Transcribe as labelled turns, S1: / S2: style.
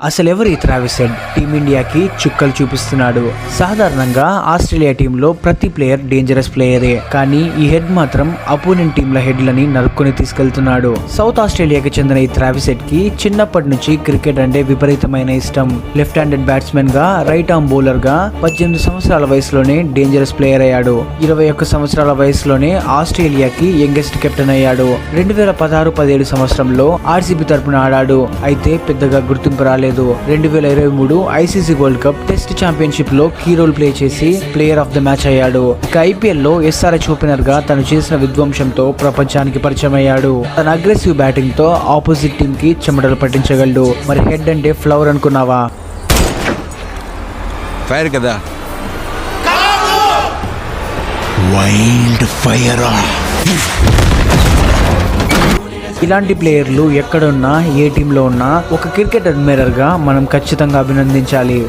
S1: అసలెవరు ఈ Travis head? టీమిండియాకి చుక్కలు చూపిస్తున్నాడు. సాధారణంగా ఆస్ట్రేలియా టీంలో ప్రతి ప్లేయర్ డేంజరస్ ప్లేయరే, కానీ ఈ హెడ్ మాత్రం అపోనెంట్ టీంల హెడ్లని నరుక్కుని తీసుకెళ్తున్నాడు. సౌత్ ఆస్ట్రేలియాకి చెందిన ఈ ట్రావిస్ హెడ్ కి చిన్నప్పటి నుంచి క్రికెట్ అంటే విపరీతమైన ఇష్టం. లెఫ్ట్ హ్యాండెడ్ బ్యాట్స్మెన్ గా, రైట్ ఆర్మ్ బౌలర్ గా 18 సంవత్సరాల వయసులోనే డేంజరస్ ప్లేయర్ అయ్యాడు. 21 సంవత్సరాల వయసులోనే ఆస్ట్రేలియాకి యంగెస్ట్ కెప్టెన్ అయ్యాడు. 2016-17 సంవత్సరంలో ఆర్సీబీ తరపున ఆడాడు. అయితే పెద్దగా గుర్తింపు రాలేదు. 2023 ICC world cup test championship లో కీ రోల్ ప్లే చేసి ప్లేయర్ ఆఫ్ ద మ్యాచ్ అయ్యాడు. ఇక ఐపీఎల్ లో ఎస్ఆర్హెచ్ ఓపెనర్ గా తను చేసిన విధ్వంసంతో ప్రపంచానికి పరిచయం అయ్యాడు. తన అగ్రెసివ్ బ్యాటింగ్ తో ఆపోజిట్ టీమ్ కి చెమటలు పట్టించగలడు. మరి హెడ్ అంటే ఫ్లవర్ అనుకున్నావా?
S2: ఫైర్ కదా,
S3: వైల్డ్ ఫైర్.
S1: ఇలాంటి ప్లేయర్లు ఎక్కడున్నా, ఏ టీంలో ఉన్నా ఒక క్రికెట్ అడ్మైరర్ గా మనం ఖచ్చితంగా అభినందించాలి.